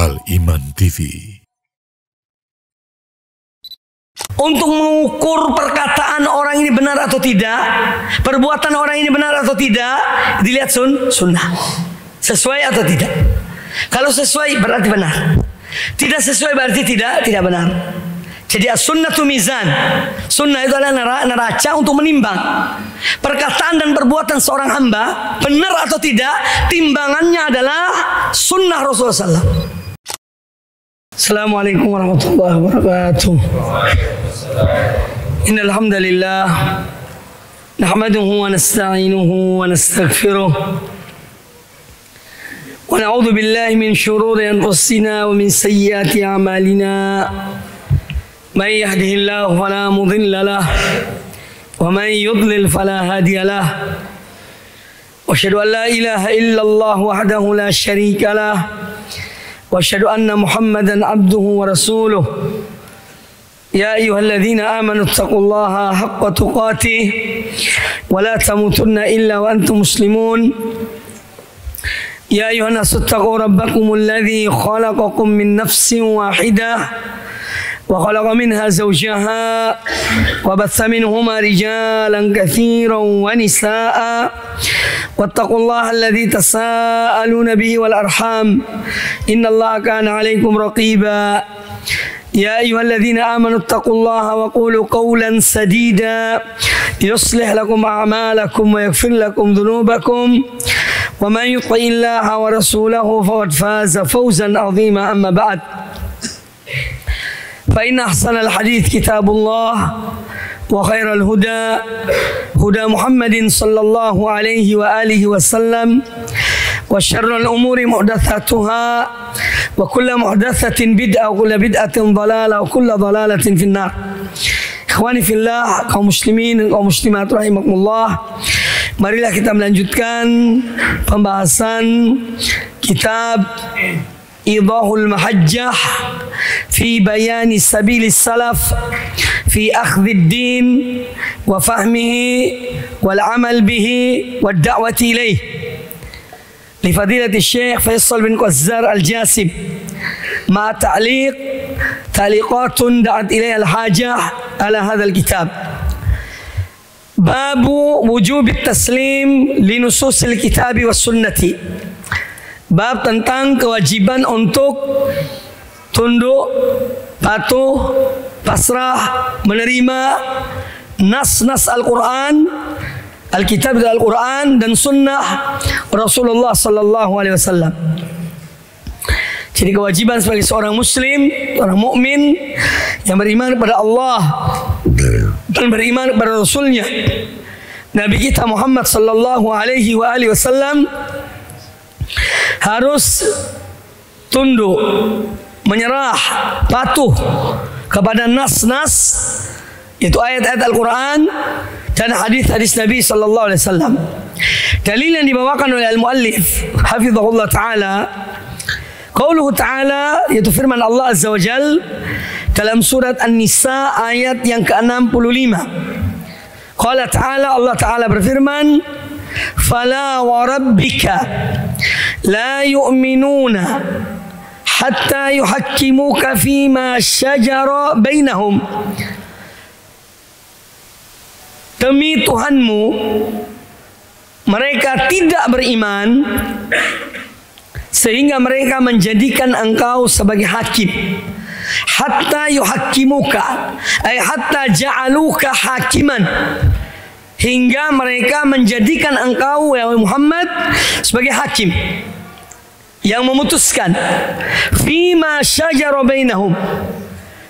Al-Iman TV. Untuk mengukur perkataan orang ini benar atau tidak, perbuatan orang ini benar atau tidak, dilihat sunnah. Sesuai atau tidak. Kalau sesuai berarti benar. Tidak sesuai berarti tidak benar. Jadi as-sunnatu mizan. Sunnah itu adalah neraca untuk menimbang perkataan dan perbuatan seorang hamba benar atau tidak. Timbangannya adalah sunnah Rasulullah SAW. Assalamualaikum warahmatullahi wabarakatuh. Innal hamdalillah nahmaduhu wa nasta'inuhu wa nastaghfiruh wa na'udzu billahi min shururi anfusina wa min sayyiati a'malina. من يهده الله فلا مضل له ومن يضلل فلا هادي له واشهد ان لا اله الا الله وحده لا شريك له واشهد ان محمدا عبده ورسوله يا ايها الذين امنوا اتقوا الله حق تقاته ولا تموتن الا وانتم مسلمون يا ايها الناس اتقوا ربكم الذي خلقكم من نفس واحده وخلق منها زوجها وبث منهما رجالا كثيرا ونساء واتقوا الله الذي تساءلون به والأرحام إن الله كان عليكم رقيبا يا أيها الذين آمنوا اتقوا الله وقولوا قولا سديدا يصلح لكم أعمالكم ويغفر لكم ذنوبكم ومن يطع الله ورسوله فقد فاز فوزا عظيما أما بعد فإن أحسن الحديث كتاب الله وخير الهدى هدى محمد صلى الله عليه وآله وسلم وشر الأمور محدثاتها وكل محدثة بدعة وكل بدعة ضلالة وكل ضلالة في النار. Ikhwani fillah, kaum muslimin dan kaum muslimat rahimakumullah, marilah kita melanjutkan pembahasan kitab Idahul Mahajjah fi bayani sabilis salaf fi akhdhid din wa fahmihi wal amal bihi wad da'wati ilayh li fadilati Syekh Faisal bin Qazzar Al-Jasib ma ta'liqatun da'at ilayha al-hajah ala hadzal kitab. Babu wujub at-taslim li nususil kitabi was sunnati. Bab tentang kewajiban untuk tunduk, patuh, pasrah, menerima nas-nas Al-Quran, Alkitab dan Al-Quran dan Sunnah Rasulullah Sallallahu Alaihi Wasallam. Jadi kewajiban sebagai seorang Muslim, seorang mukmin yang beriman kepada Allah dan beriman kepada Rasulnya, Nabi kita Muhammad Sallallahu Alaihi Wasallam, harus tunduk, menyerah, patuh kepada nas-nas, itu ayat-ayat Al-Quran dan hadis-hadis Nabi Sallallahu Alaihi Wasallam. Dalil yang dibawakan oleh al-muallif hafizahullah ta'ala, qauluhu ta'ala, yaitu firman Allah Azza wa Jal dalam surat An-Nisa ayat yang ke-65. Qala ta'ala, Allah ta'ala berfirman, fala wa rabbika la yu'minuna hatta yuhakkimuka fima syajara bainahum. Demi Tuhanmu, mereka tidak beriman sehingga mereka menjadikan engkau sebagai hakim. Hatta yuhakkimuka, ay hatta ja'aluka hakiman, hingga mereka menjadikan engkau ya Muhammad sebagai hakim yang memutuskan fima syajara bainahum,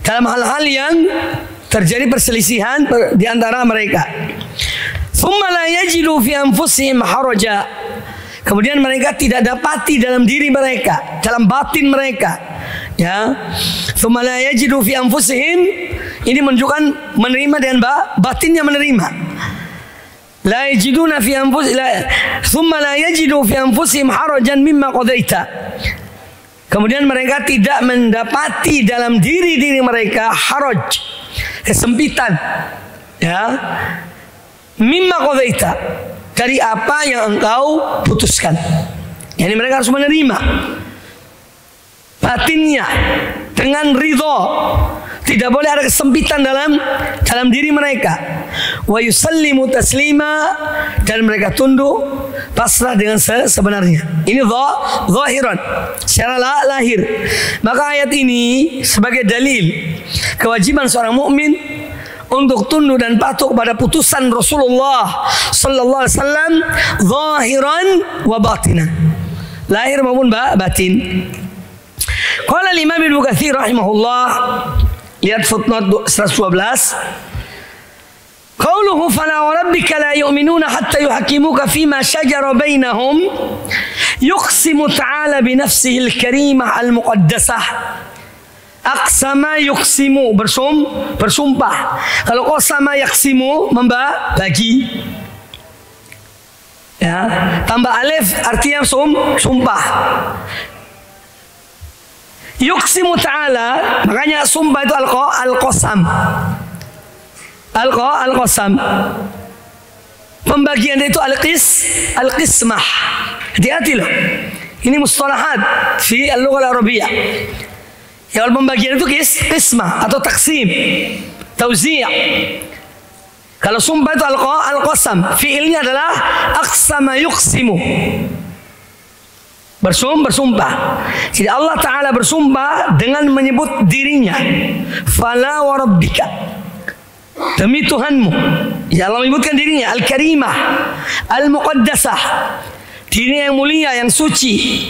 dalam hal-hal yang terjadi perselisihan di antara mereka. Thumma la yajidu fi anfusihim haraja, kemudian mereka tidak dapati dalam diri mereka, dalam batin mereka, ya. Thumma la yajidu fi anfusihim, ini menunjukkan menerima dengan batinnya menerima. La yajiduna fi anfusihim, thumma la yajidu fi anfusihim harajan mimma qadaita. Kemudian mereka tidak mendapati dalam diri-diri mereka haraj, kesempitan, ya, mimma qadaita, dari apa yang engkau putuskan. Yani mereka harus menerima. batinnya dengan ridho. Tidak boleh ada kesempitan dalam diri mereka. Wa yusallimu taslima, dan mereka tunduk pasrah dengan sebenarnya. Ini zahiran, secara lahir. Maka ayat ini sebagai dalil kewajiban seorang mukmin untuk tunduk dan patuh kepada putusan Rasulullah sallallahu alaihi wasallam zahiran wa batinan, lahir maupun batin. Qala Imam Ibnu Katsir rahimahullah, lihat footnote 112. Qauluhu fala wa rabbika la yu'minuna hatta yuhakkimuka fima shajara bainahum, yuqsimu ta'ala bi nafsihi al-karimah al-muqaddasah. Aqsama yuqsimu, bersumpah. Kalau qasama yaqsimu, membagi. Ya, tambah alif artinya sumpah. Yuqsimu ta'ala, makanya sumpah itu al-qasam. Al-qasam. Pembagian itu al-qismah. Hati-hati loh. Ini mustalahat fi al-lughah al-arabiyah. Ya, pembagian itu qismah atau taksim, tauzi'. Kalau sumpah itu al-qasam, fiilnya adalah aqsama yuqsimu. Bersumpah. Jadi Allah Ta'ala bersumpah dengan menyebut dirinya. Fala wa rabbika, demi Tuhanmu. Ya, Allah menyebutkan dirinya al-karimah, al-muqaddasah, dirinya yang mulia, yang suci.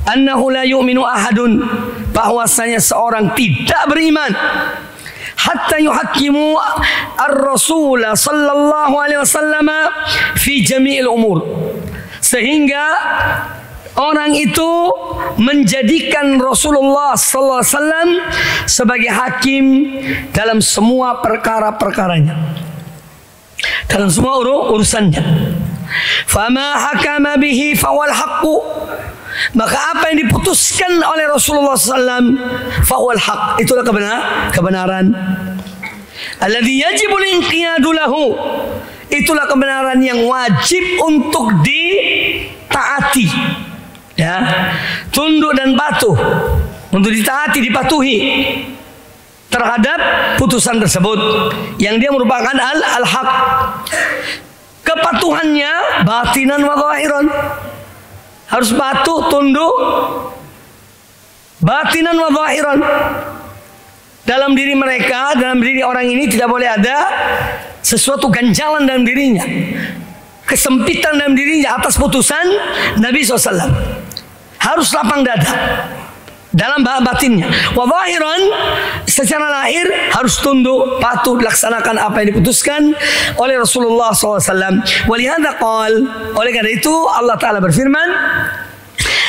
Annahu la yu'minu ahadun, bahwasanya seorang tidak beriman hatta yuhakkimu ar-rasul sallallahu alaihi wasallam fi jami'il umur, sehingga orang itu menjadikan Rasulullah sallallahu alaihi wasallam sebagai hakim dalam semua perkara-perkaranya, dalam semua urusannya. Fama hakama bihi fawal haqqu, maka apa yang diputuskan oleh Rasulullah sallallahu fawal haq, itulah kebenaran. Alladhi yajibul inqiyadu lahu, itulah kebenaran yang wajib untuk ditaati. Ya, tunduk dan patuh, untuk ditaati, dipatuhi terhadap putusan tersebut yang dia merupakan al-haq. Kepatuhannya batinan wa zahiran, harus patuh, tunduk batinan wa zahiran. Dalam diri mereka, dalam diri orang ini tidak boleh ada sesuatu ganjalan dalam dirinya, kesempitan dalam dirinya atas putusan Nabi SAW. Harus lapang dada dalam batinnya. Wa zahiran, secara lahir harus tunduk, patuh, dilaksanakan apa yang diputuskan oleh Rasulullah SAW. Walihada qal, oleh karena itu Allah Ta'ala berfirman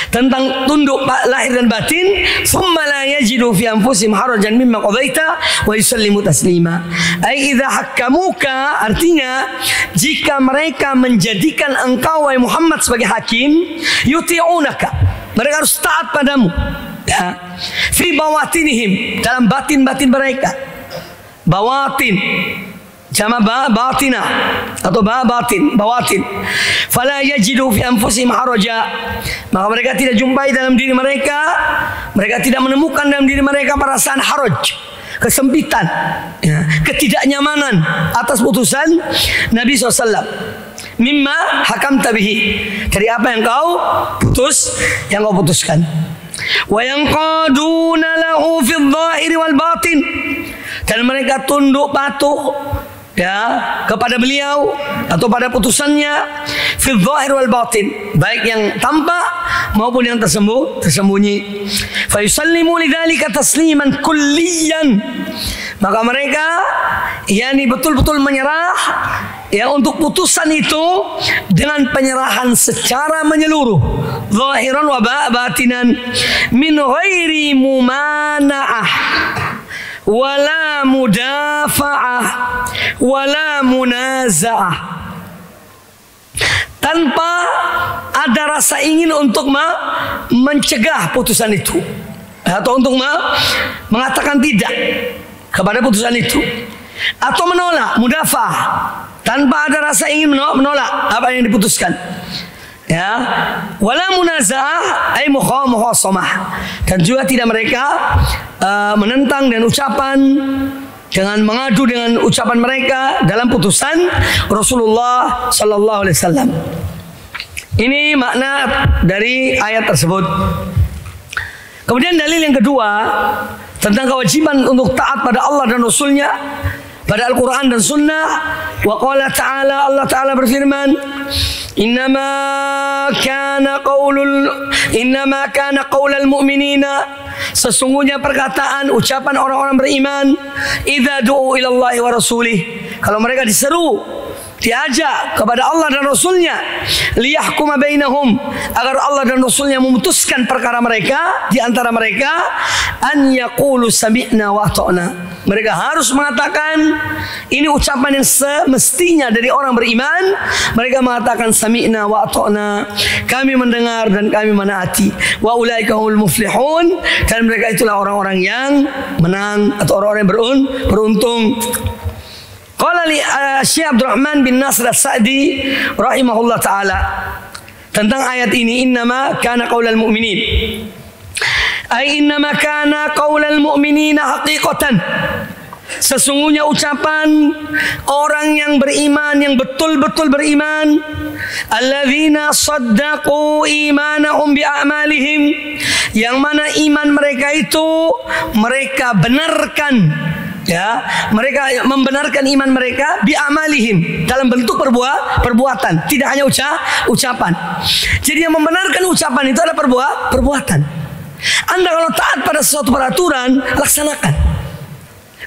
tentang tunduk lahir dan batin, thumma la yajidu fi anfusihim harajan mimma qadaita wa yusallimu taslima. Ai idza hakkamuka, artinya jika mereka menjadikan engkau wahai Muhammad sebagai hakim, yuti'unaka, mereka harus taat padamu. Ya, fi bawatinihim, dalam batin-batin mereka. Bawatin jama batina atau bawatin. Fala yajidu fi anfusihim haraja, maka mereka tidak jumpai dalam diri mereka, mereka tidak menemukan dalam diri mereka perasaan haraj, kesempitan, ya, ketidaknyamanan atas putusan Nabi SAW. Mimma hakamta bihi, dari apa yang kau putuskan. Wa yanqaduna lahu fil zahiri wal batin, dan mereka tunduk patuh, ya, kepada beliau atau pada putusannya fil zahir wal batin, baik yang tampak maupun yang tersembunyi. Fa yusallimu lidzalika tasliman kulliyan, maka mereka yakni betul-betul menyerah, ya, untuk putusan itu dengan penyerahan secara menyeluruh, zahiran wa batinan, min ghairi mumana'ah wala mudafa'ah wala munaza'ah, tanpa ada rasa ingin untuk mencegah putusan itu atau untuk mengatakan tidak kepada putusan itu, atau menolak, mudafa'ah, tanpa ada rasa ingin menolak apa yang diputuskan. Ya, wala munaza'ah ay mukhasamah, dan juga tidak mereka menentang dan ucapan dengan mengadu dengan ucapan mereka dalam putusan Rasulullah sallallahu alaihi wasallam. Ini makna dari ayat tersebut. Kemudian dalil yang kedua tentang kewajiban untuk taat pada Allah dan Rasulnya pada Al-Quran dan Sunnah. Wa qala ta'ala, Allah Ta'ala berfirman, Innama kana qaulal mu'minina, sesungguhnya perkataan ucapan orang-orang beriman, idza du'u ilallahi wa rasulih, kalau mereka diseru, diajak kepada Allah dan Rasulnya, liyahkuma bainahum, agar Allah dan Rasulnya memutuskan perkara mereka di antara mereka, an yaqulu sami'na wa ata'na, mereka harus mengatakan, ini ucapan yang semestinya dari orang beriman, mereka mengatakan sami'na wa ata'na, kami mendengar dan kami menaati, wa ulaika humul muflihun, dan mereka itulah orang-orang yang menang atau orang-orang yang beruntung. Qala li Syekh Abdurrahman bin Nasr As-Sa'di rahimahullah taala tentang ayat ini, innama kana qaulal mu'minin, ay innama kana qaulal mu'minina haqiqatan, sesungguhnya ucapan orang yang beriman, yang betul-betul beriman, alladzina saddaqu imanahum bi a'malihim, yang mana iman mereka itu mereka benarkan, ya, mereka membenarkan iman mereka bi amalihim, dalam bentuk perbuatan, tidak hanya ucapan. Jadi yang membenarkan ucapan itu adalah perbuatan. Anda kalau taat pada sesuatu peraturan, laksanakan.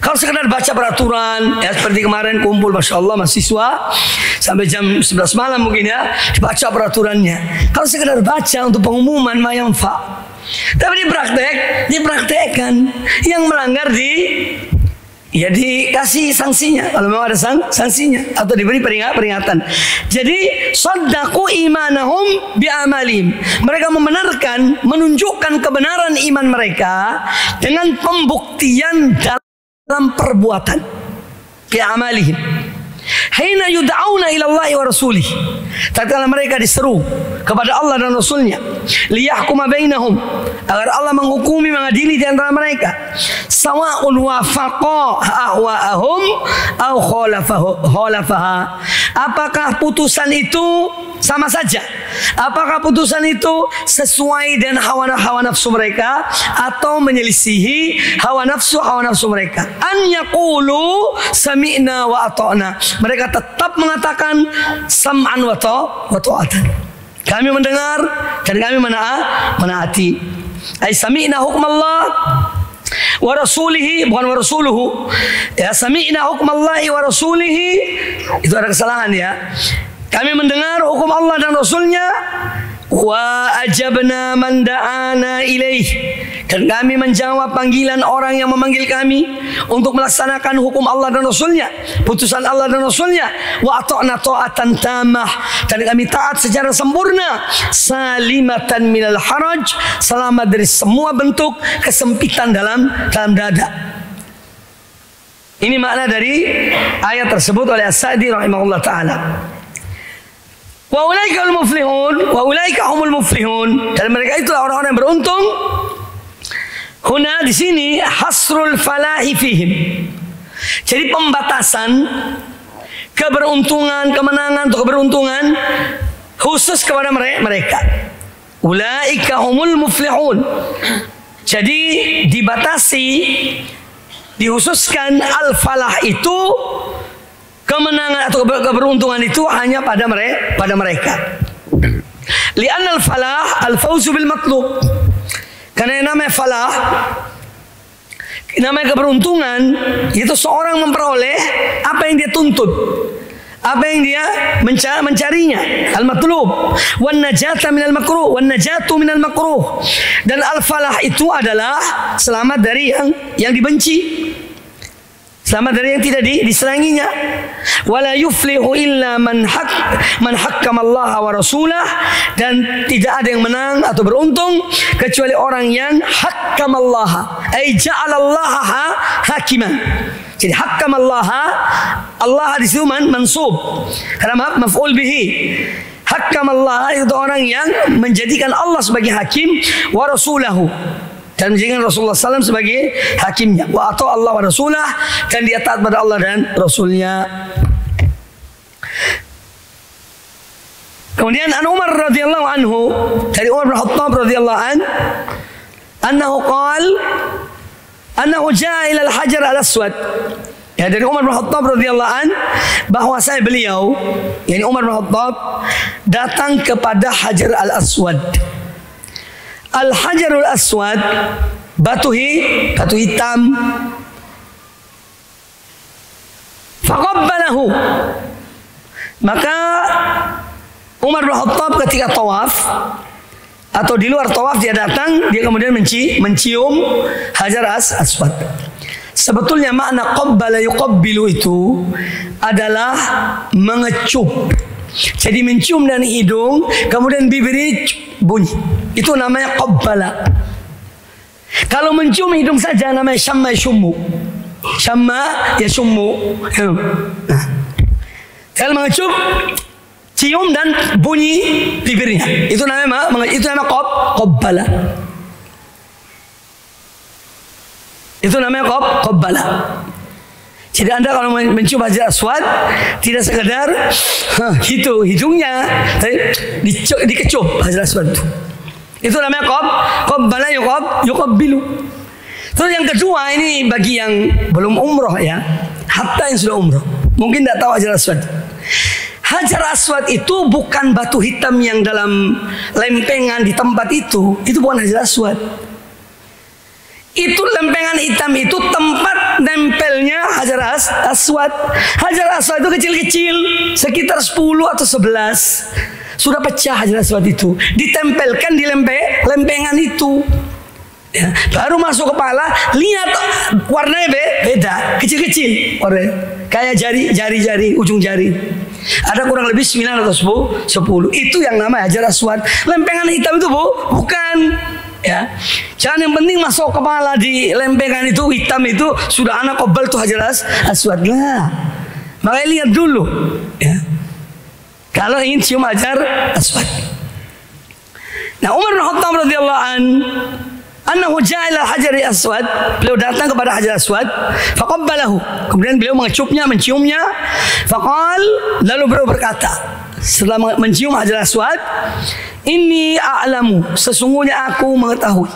Kalau sekedar baca peraturan, ya seperti kemarin kumpul, masya Allah, mahasiswa sampai jam 11 malam mungkin ya, dibaca peraturannya. Kalau sekedar baca untuk pengumuman, mayamfa. Tapi dipraktekkan, yang melanggar ya dikasih sanksinya, kalau memang ada sanksinya, atau diberi peringatan. Jadi saddaqu imanahum bi amalihim, mereka membenarkan, menunjukkan kebenaran iman mereka dengan pembuktian dalam perbuatan, bi amalihim. Hina yud'auna ila Allah wa rasulih, tatkala mereka diseru kepada Allah dan Rasulnya, liyahkuma bainahum, agar Allah menghukumi, mengadili di antara mereka, sawa'un wafaqa ahwa'ahum aw khalafaha, apakah putusan itu sama saja, apakah putusan itu sesuai dengan hawa nafsu mereka atau menyelisihi hawa nafsu mereka. An yaqulu sami'na wa ata'na, mereka tetap mengatakan sam'an wa ta'atan, kami mendengar dan kami menaati. Ay sami'na hukmallah wa rasulihi, bukan wa rasuluhu ya, sami'na hukmallahi wa rasulihi, itu ada kesalahan ya. Kami mendengar hukum Allah dan Rasulnya, wa ajabna man da'ana ilaih, dan kami menjawab panggilan orang yang memanggil kami untuk melaksanakan hukum Allah dan Rasulnya, putusan Allah dan Rasulnya, wa ata'na ta'atan tamah, dan kami taat secara sempurna, salimatan minal haraj, selamat dari semua bentuk kesempitan dalam dada. Ini makna dari ayat tersebut oleh As-Sa'di rahimahullah ta'ala. Wa ulaika humul muflihun, wa ulaika humul muflihun, dan mereka itulah orang-orang yang beruntung. Huna di sini hasrul falahi fihim, jadi pembatasan keberuntungan, kemenangan atau keberuntungan khusus kepada mereka. Ulaika humul muflihun, jadi dibatasi, dikhususkan al-falah itu, kemenangan atau keberuntungan itu hanya pada mereka. Li'anna al-falah al-fawzu bil matlub, karena yang namanya falah, namanya keberuntungan, itu seorang memperoleh apa yang dia tuntut, apa yang dia mencarinya, al-matlub, wan najata minal makruh, wan najatu minal makruh, dan al-falah itu adalah selamat dari yang dibenci, selamat dari yang tidak diseranginya. Wala yuflihu illa man hakkama Allah wa rasulah, dan tidak ada yang menang atau beruntung kecuali orang yang hakkama Allah, ay ja'alallaha hakiman. Jadi hakkama Allah di situ mansub karena maf'ul bihi. hakkamallah itu orang yang menjadikan Allah sebagai hakim wa rasulahu, dan menjadikan Rasulullah SAW sebagai hakimnya. Wa atau Allah wa rasulah, dan dia taat pada Allah dan Rasulnya. Kemudian an Umar radhiyallahu anhu, dari Umar bin Khattab radhiyallahu anhu qala annahu jaa ila al-hajar al-aswad. Ya, dari Umar bin Khattab radhiyallahu bahwasanya beliau, yakni Umar bin Khattab, datang kepada Hajar al-Aswad. Al-Hajarul Aswad, batu hitam. Faqabbalahu. Maka Umar bin Khattab ketika tawaf atau di luar tawaf, dia datang, dia kemudian mencium Hajar Aswad. Sebetulnya makna qabbala yuqabbilu itu adalah mengecup. Jadi mencium dari hidung, kemudian bibirnya bunyi. Itu namanya qabbala. Kalau mencium hidung saja namanya syamma yashummu. Syamma yashummu. Nah. Kalau mengecup, cium dan bunyi bibirnya, itu namanya qabbala. Itu namanya qabbala. Jadi Anda kalau mencium Hajar Aswad, tidak sekedar hidungnya, tapi dikecup Hajar Aswad itu. Itu namanya qabbala yuqabbilu. Terus yang kedua, ini bagi yang belum umroh ya, hatta yang sudah umroh mungkin tidak tahu Hajar Aswad. Hajar Aswad itu bukan batu hitam yang dalam lempengan di tempat itu bukan Hajar Aswad. Itu lempengan hitam itu tempat nempelnya Hajar Aswad. Hajar Aswad itu kecil-kecil, sekitar 10 atau 11. Sudah pecah Hajar Aswad itu, ditempelkan di lempengan itu. Ya, baru masuk kepala, lihat warnanya beda, kecil-kecil, kayak jari-jari, ujung jari. Ada kurang lebih 9 atau 10. Itu yang namanya Hajar Aswad. Lempengan hitam itu bukan. Ya, jangan yang penting masuk kepala di lempengan itu hitam itu sudah anak qabbal tuh Hajar Aswad lah. Makanya lihat dulu. Ya, kalau ingin cium Hajar Aswad. Nah, Umar bin Khattab radhiyallahu anhu ja'ala Hajar Aswad, beliau datang kepada Hajar Aswad, faqabbalahu, kemudian beliau mengecupnya, menciumnya, faqal, lalu beliau berkata setelah mencium Hajar Aswad, inni a'lamu, sesungguhnya aku mengetahui,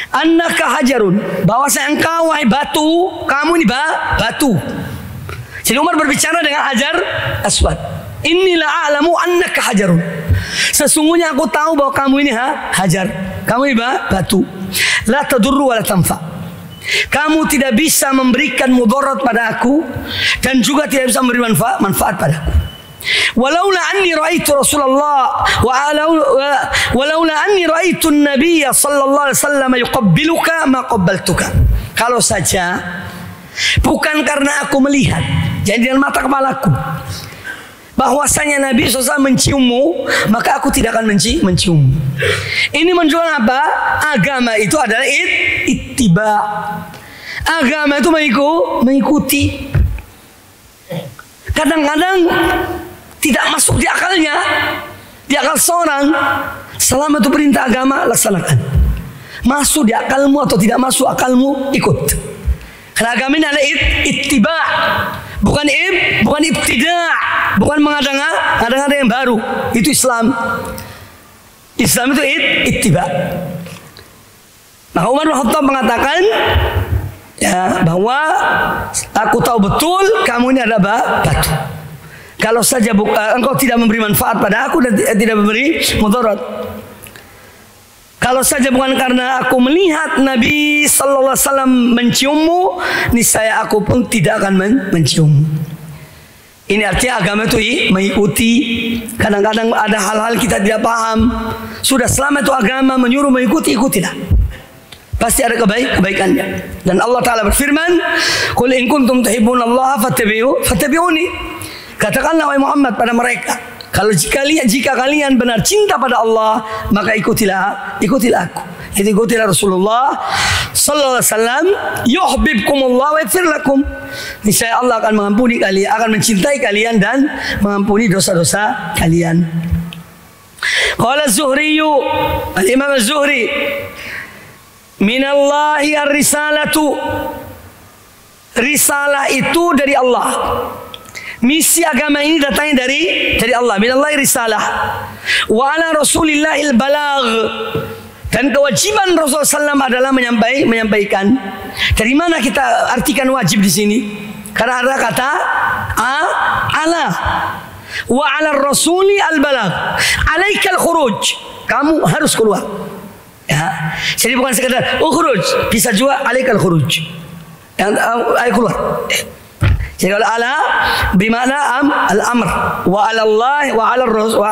annaka hajarun, bahwasanya engkau wahai batu, kamu ini batu. Jadi Umar berbicara dengan Hajar Aswad, inni la'alamu annaka hajarun, sesungguhnya aku tahu bahwa kamu ini hajar, kamu ini batu, la tadurru wa la tanfa, kamu tidak bisa memberikan mudarat pada aku dan juga tidak bisa memberi manfaat padaku. Walaula anni ra'aitu Rasulullah walaula anni ra'aitu an-nabiy sallallahu alaihi wasallam yuqabbiluka ma qabbaltuka. Kalau saja bukan karena aku melihat, jadi dengan mata kepalaku, bahwasanya Nabi SAW menciummu, maka aku tidak akan menciummu. Ini menunjukkan apa? Agama itu adalah ittiba. Agama itu mengikuti. Kadang-kadang tidak masuk di akalnya, di akal seorang. Selama itu perintah agama, laksanakan. Masuk di akalmu atau tidak masuk akalmu, ikut. Karena agama ini adalah ittiba, bukan ibtida', bukan mengada-ngada yang baru. Itu Islam. Islam itu ittiba. Maka Umar bin Khattab mengatakan, ya, bahwa aku tahu betul kamu ini adalah batu. Kalau saja engkau tidak memberi manfaat pada aku dan tidak memberi mudarat. Kalau saja bukan karena aku melihat Nabi sallallahu alaihi wasallam menciummu, niscaya aku pun tidak akan menciummu. Ini artinya agama itu mengikuti. Kadang-kadang ada hal-hal kita tidak paham. Sudah, selama itu agama menyuruh mengikuti, ikutilah. Pasti ada kebaikannya. Dan Allah Ta'ala berfirman, qul in kuntum tuhibbunallaha fattabi'uni. Katakanlah wahai Muhammad pada mereka, kalau jika kalian benar cinta pada Allah, maka ikutilah aku. Jadi ikutilah Rasulullah sallallahu alaihi wasallam, yuhibbukumullah wa yaghfir lakum. Niscaya Allah akan mengampuni kalian, akan mencintai kalian dan mengampuni dosa-dosa kalian. Qala Az-Zuhri, Al-Imam Az-Zuhri, minallahi ar-risalatu. Risalah itu dari Allah. Misi agama ini datangnya dari Allah. Minallahi risalah. Wa ala Rasulillahil balagh. Dan kewajiban Rasulullah SAW adalah menyampaikan. Dari mana kita artikan wajib di sini? Karena ada kata ala. Wa ala rasuli al balagh. Alaikal khuruj. Kamu harus keluar. Ya. Jadi bukan sekedar khuruj, bisa juga alaikal khuruj. Yang ayo keluar. Jadi kalau ala bermakna al-amr wa 'ala Allah wa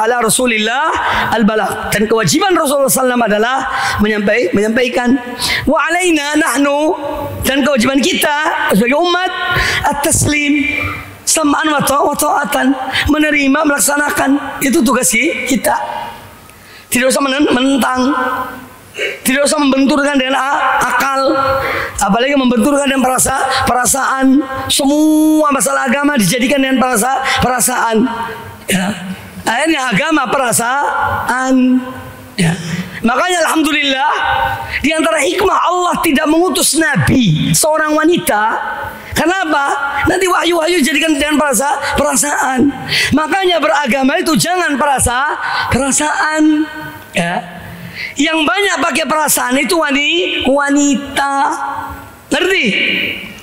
'ala Rasulillah al-balagh. Dan kewajiban Rasulullah SAW adalah menyampaikan. Wa 'alaina nahnu, dan kewajiban kita sebagai umat at-taslim, sam'an wa ta'atan, menerima, melaksanakan. Itu tugas kita. Tidak usah menentang. Tidak usah membenturkan dengan akal, apalagi membenturkan dengan perasaan. Semua masalah agama dijadikan dengan perasaan. Ya. Akhirnya agama perasaan. Ya. Makanya alhamdulillah, di antara hikmah Allah tidak mengutus Nabi seorang wanita. Kenapa? Nanti wahyu-wahyu jadikan dengan perasaan. Makanya beragama itu jangan perasaan. Ya. Yang banyak pakai perasaan itu wanita. Ngerti?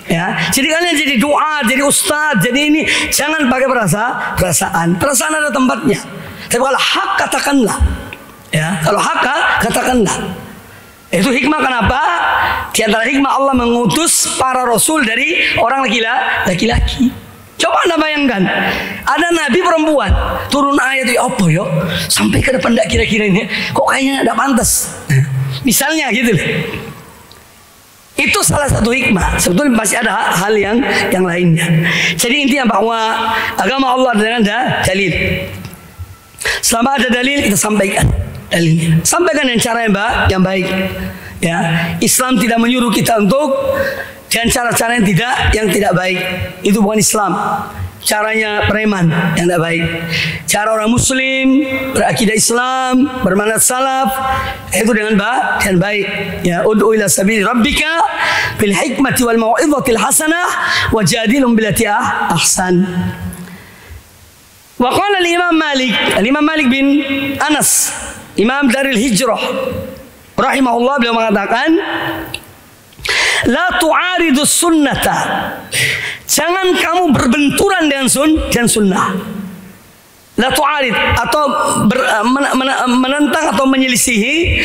Ya. Jadi kalian jadi doa, jadi ustadz, jadi ini jangan pakai perasaan. Perasaan ada tempatnya. Tapi kalau hak katakanlah. Ya, kalau hak katakanlah. Itu hikmah kenapa? Di antara hikmah Allah mengutus para rasul dari orang laki-laki. Coba Anda bayangkan, ada nabi perempuan turun ayat itu apa ya? Sampai ke depan enggak kira-kira ini, kok kayaknya enggak pantas. Misalnya gitu. Itu salah satu hikmah. Sebetulnya masih ada hal yang lainnya. Jadi intinya bahwa agama Allah dengan dalil. Selama ada dalil kita sampaikan dalilnya. Sampaikan dengan cara yang baik. Ya, Islam tidak menyuruh kita untuk dan cara-cara yang tidak baik. Itu bukan Islam. Caranya preman yang tidak baik. Cara orang muslim berakidah Islam, bermanhaj salaf, itu dengan baik. Ya, ud'u ila sabili rabbika bil hikmati wal mau'izatil hasanah wajadilhum billati ahsan. Wa qala al-Imam Malik bin Anas, Imam Daril Hijrah rahimahullah, beliau mengatakan, la tu'aridus sunnata. Jangan kamu berbenturan dengan sunnah. La tu'arid, atau menentang atau menyelisihi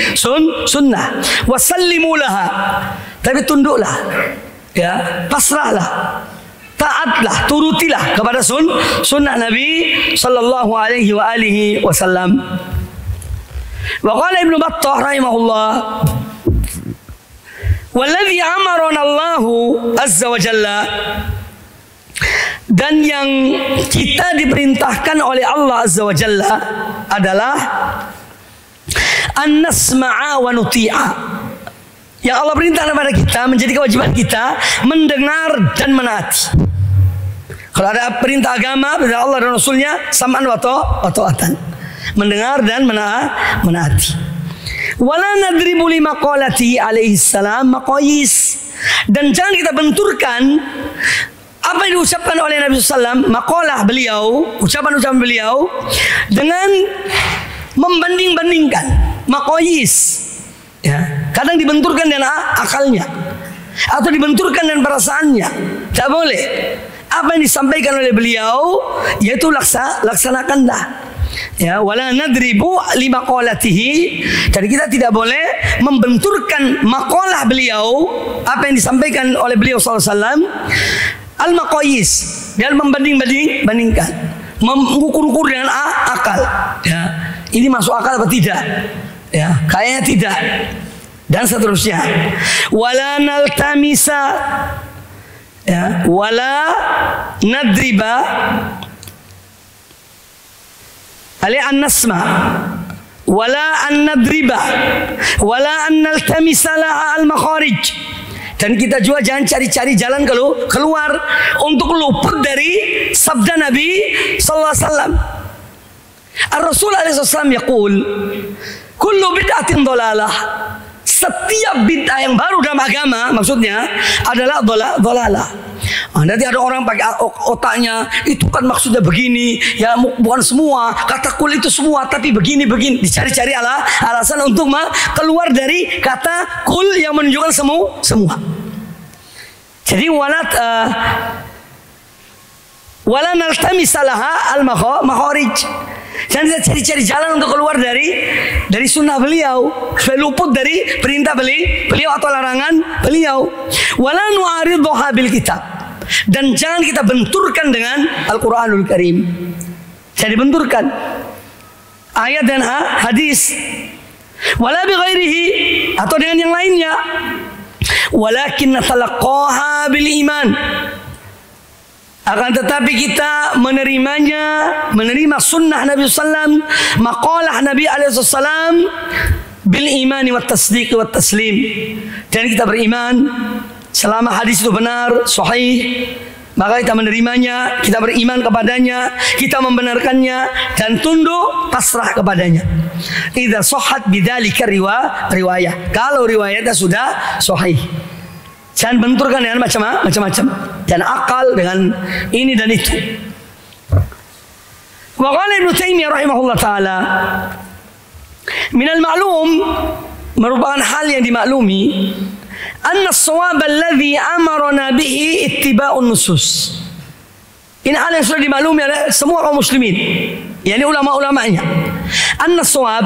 sunnah. Wasallimu laha, tapi tunduklah. Ya, pasrahlah. Taatlah, turutilah kepada sunnah Nabi sallallahu alaihi wa alihi wasallam. Wa qala Ibnu Battah rahimahullah, walladzi amarana Allahu azza wa jalla, dan yang kita diperintahkan oleh Allah azza wa jalla adalah an nasma'a wa nuti'a. Yang Allah perintahkan kepada kita, menjadi kewajiban kita mendengar dan menaati. Kalau ada perintah agama dari Allah dan Rasulnya, sam'an wa ta'atan, mendengar dan menaati. Wala nadribu li maqalatihi alaihi salam maqayis, dan jangan kita benturkan apa yang diucapkan oleh Nabi SAW, maqalah beliau, ucapan-ucapan beliau, dengan membanding-bandingkan maqayis. Ya, kadang dibenturkan dengan akalnya atau dibenturkan dengan perasaannya. Tak boleh. Apa yang disampaikan oleh beliau, yaitu laksanakanlah. Ya, wala nadribu li maqalatihi, dan kita tidak boleh membenturkan maqalah beliau, apa yang disampaikan oleh beliau SAW, al-maqayis, dan membandingkan, mengukur-ukur dengan akal. Ya, ini masuk akal apa tidak? Ya, kayaknya tidak, dan seterusnya. Wala naltamisa, ya, wala nadriba ali an nasma, wala an nadriba, wala an naltamisa laha al makharij, dan kita juga jangan cari-cari jalan keluar untuk luput dari sabda Nabi sallallahu alaihi wasallam. Ar-Rasul SAW yaqul, kullu bid'atin dhalalah. Setiap bid'ah yang baru dalam agama maksudnya adalah dhalalah. Nanti ada orang pakai otaknya, itu kan maksudnya begini, ya bukan semua, kata kul itu semua, tapi begini, dicari-cari alasan untuk keluar dari kata kul yang menunjukkan semua. Jadi wala naltamisalaha al-makharij. Jangan kita cari-cari jalan untuk keluar dari sunnah beliau, supaya luput dari perintah beliau atau larangan beliau. Wala nu'aridhuha bil kitab. Dan jangan kita benturkan dengan Al-Quranul Karim. Jangan dibenturkan ayat dan hadis. Wala bi ghairihi, atau dengan yang lainnya. Walakin natalaqaha bil iman. Akan tetapi kita menerima sunnah Nabi SAW, maqalah Nabi SAW bil imani wat tasdiq wat taslim. Dan kita beriman selama hadis itu benar, sahih, maka kita menerimanya, kita beriman kepadanya, kita membenarkannya dan tunduk pasrah kepadanya. Idza sahhat bidzalika riwayah. Kalau riwayatnya sudah sahih. Jangan benturkan dengan macam-macam. Dan akal dengan ini dan itu. Wa qala Ibnu Taimiyah rahimahullah taala, minal ma'lum, merupakan hal yang dimaklumi, anna as-shawab alladhi amarna bihi ittiba'un nusus. Ini hal yang sudah dimaklumi oleh semua kaum muslimin, yakni ulama-ulamanya. Anna as-shawab,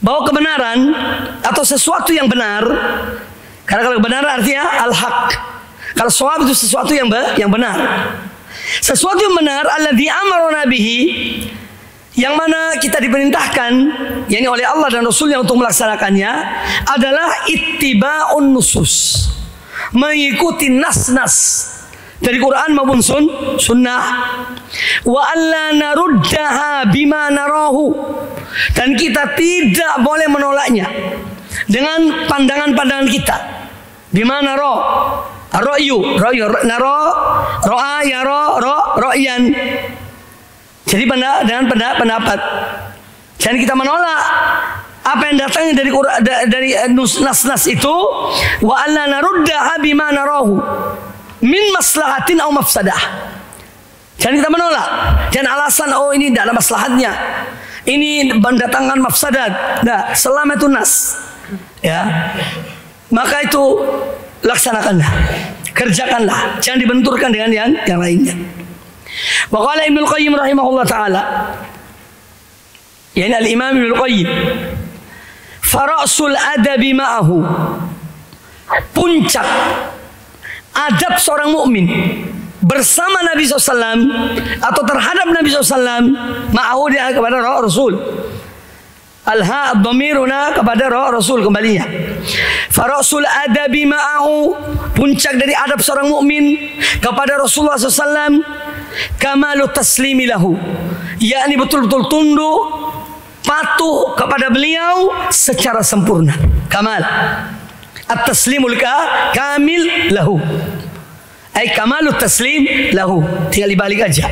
bahwa kebenaran atau sesuatu yang benar, karena kalau kebenaran artinya al-haq. Kalau shawab itu sesuatu yang benar. Sesuatu yang benar, alladzi amarna bihi, yang mana kita diperintahkan, yakni oleh Allah dan Rasulnya untuk melaksanakannya, adalah ittiba'un nusus, mengikuti nas-nas dari Quran maupun sunnah. Wa alla naruddaha bima narahu, dan kita tidak boleh menolaknya dengan pandangan-pandangan kita. Bima naro, ar-ra'yu, naro, ro'a, yaro, ro'yan. Jadi dengan pendapat. Jangan kita menolak apa yang datangnya dari nas-nas itu. Wa alla naruddaha bima narahu min maslahatin aw mafsadah. Jangan kita menolak dan alasan ini tidak ada maslahatnya, ini mendatangkan mafsadat. Nah, selama itu nas, ya, maka itu laksanakanlah, kerjakanlah, jangan dibenturkan dengan yang lainnya. Wa qala Ibnu Qayyim rahimahullah taala, yani al-Imam Ibnu Qayyim, farasul adabi ma'ahu, puncak adab seorang mukmin bersama Nabi SAW atau terhadap Nabi SAW, ma'ahu dia kepada Rasul. Al-ha dhamiruna kepada Rasul kembalinya. Farasul adabi ma'ahu, puncak dari adab seorang mukmin kepada Rasulullah SAW, kamalu taslimi lahu, yakni betul-betul tunduk patuh kepada beliau secara sempurna. Kamal, at-taslimul kamil lahu, ay kamalut taslim lahu, tinggal dibalik aja.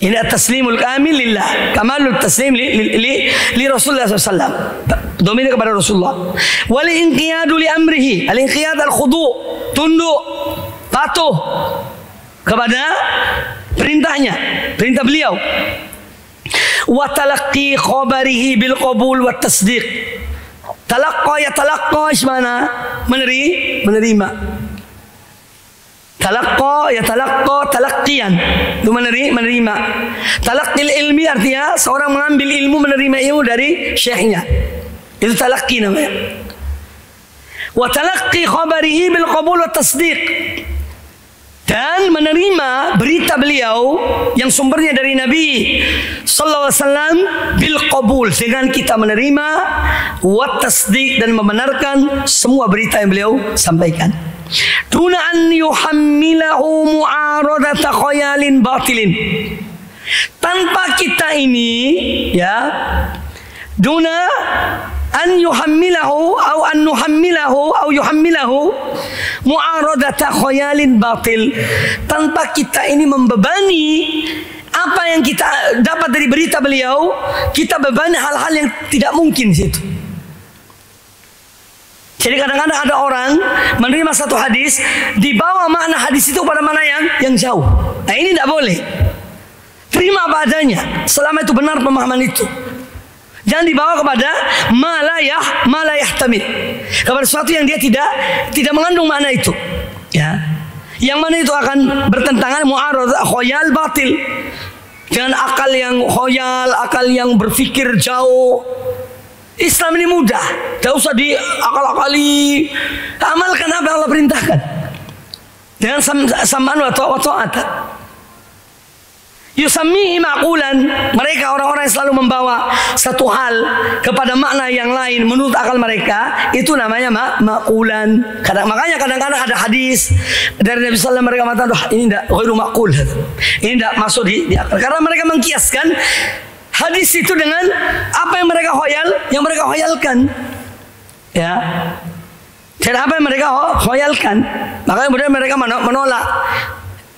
Ini at-taslimul kamil lillah, kamalut taslim li Rasulullah SAW, domin kepada Rasulullah. Wal inqiyadu li amrihi, al-inqiyad al-khudu, tunduk patuh kepada perintahnya, perintah beliau. Wa talaqqi khabarihi bil qabul wa tasdiq. Talaqqa ya talaqqa mana? Menerima. Talaqqa ya talaqqa talaqqiyan, itu menerima. Talaqqil ilmi artinya seorang mengambil ilmu, menerima ilmu dari syekhnya, itu talaqqi namanya. Wa talaqqi khabarihi bil qabul wa tasdiq, dan menerima berita beliau yang sumbernya dari Nabi sallallahu alaihi wasallam bil qabul, dengan kita menerima, wa tasdiq, dan membenarkan semua berita yang beliau sampaikan. Duna an yuhammilahu mu'aradata khayalin batilin, tanpa kita ini, ya, duna an yuhammilahu au an nuhammilahu au yuhammilahu mu'aradata khayalin batil, tanpa kita ini membebani apa yang kita dapat dari berita beliau, kita bebani hal-hal yang tidak mungkin situ. Jadi kadang-kadang ada orang menerima satu hadis, dibawa makna hadis itu pada mana yang jauh. Nah ini tidak boleh. Terima apa adanya, selama itu benar pemahaman itu. Jangan dibawa kepada malayah tamid, kepada sesuatu yang dia tidak mengandung makna itu. Ya, yang mana itu akan bertentangan mu'arad khoyal batil dengan akal yang khoyal, akal yang berpikir jauh. Islam ini mudah, tidak usah diakal-akali. Amalkan apa yang Allah perintahkan dengan samaan wa ta'ata. Yusammihi ma'qulan, mereka orang-orang yang selalu membawa satu hal kepada makna yang lain menurut akal mereka, itu namanya ma'qulan. Makanya kadang-kadang ada hadis dari Nabi sallallahu alaihi wasallam, mereka mengatakan ini tidak ghairu ma'qul, ini tidak masuk di akal, karena mereka mengkiaskan hadis itu dengan apa yang mereka khayalkan. Ya. Dan apa yang mereka khayalkan, makanya kemudian mereka menolak.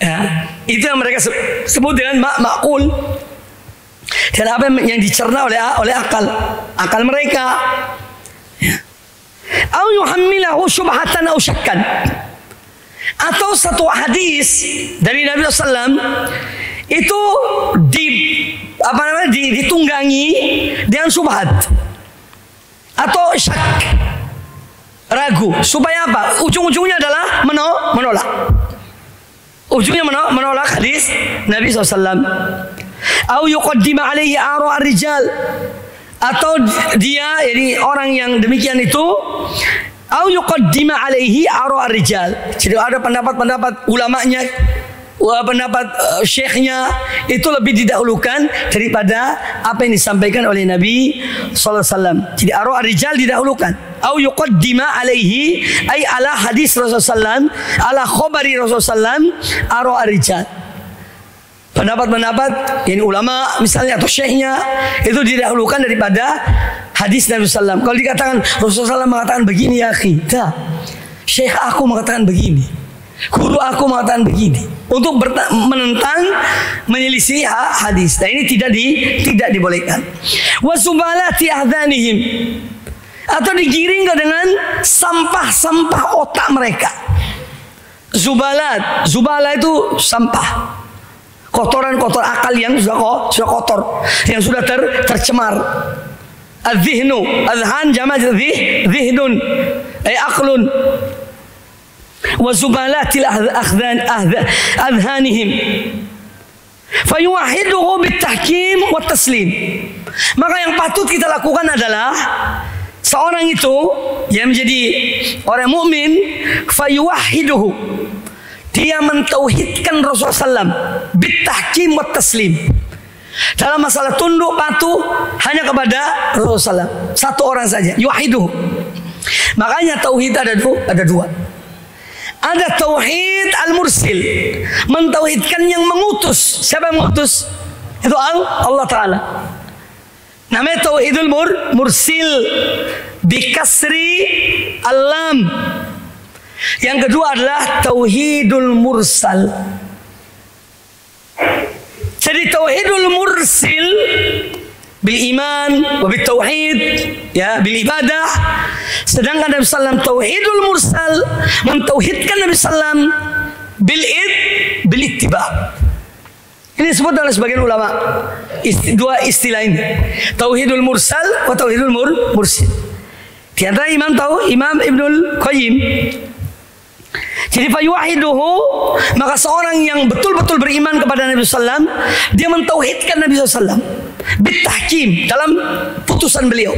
Ya, itu yang mereka sebut dengan ma'qul. Dan apa yang dicerna oleh akal mereka. Ya. Au yuhammilahu syubhatan au syakkan. Atau satu hadis dari Nabi SAW itu ditunggangi dengan syubhat atau syak, ragu, supaya apa? Ujung-ujungnya adalah menolak. Ujungnya menolak hadis Nabi SAW. Au yuqaddima alaihi ara ar-rijal, atau dia, jadi orang yang demikian itu, au yuqaddima alaihi ara ar-rijal. Jadi ada pendapat-pendapat ulamanya, pendapat syekhnya itu lebih didahulukan daripada apa yang disampaikan oleh Nabi SAW. Jadi ara ar-rijal didahulukan. Au yuqaddima alaihi, ay ala hadis Rasulullah SAW, ala khobari Rasulullah SAW, ara ar-rijal. Pendapat-pendapat yang ulama misalnya atau syekhnya itu didahulukan daripada hadis Nabi SAW. Kalau dikatakan Rasulullah SAW mengatakan begini, ya akhi, syekh aku mengatakan begini, guru aku mengatakan begini, untuk menentang, menyelisih hadis. Nah ini tidak dibolehkan. Wasubalati ahdanihim, atau digiring dengan sampah-sampah otak mereka. Zubala itu sampah, kotoran-kotor akal yang sudah kotor, yang sudah tercemar. Adzihnu, adhan jama' zihnun, ay aqlun. Wa zubalatil adhanihim fayuwahiduhu bitahkim wa taslim. Maka yang patut kita lakukan adalah seorang itu yang menjadi orang mukmin, fayuwahiduhu, dia mentauhidkan Rasulullah SAW bitahkim wa taslim, dalam masalah tunduk patuh hanya kepada Rasulullah SAW, satu orang saja, yuwahiduhu. Makanya tauhid ada dua. Ada tauhid al-mursil, mentauhidkan yang mengutus. Siapa yang mengutus? Itu Allah Ta'ala. Namanya tauhidul mursil bikasri al-lam. Yang kedua adalah tauhidul mursal. Jadi tauhidul mursil bil iman wa bil tauhid, ya, bil ibadah. Sedangkan Nabi sallam tauhidul mursal, mentauhidkan Nabi sallam bil ittiba. Ini disebut oleh sebagian ulama dua istilah ini, tauhidul mursal wa tauhidul mursil. Di antara Imam Ibnul Qayyim. Jadi fayuwahiduhu, maka seorang yang betul-betul beriman kepada Nabi sallam, dia mentauhidkan Nabi sallam bitahkim, dalam putusan beliau,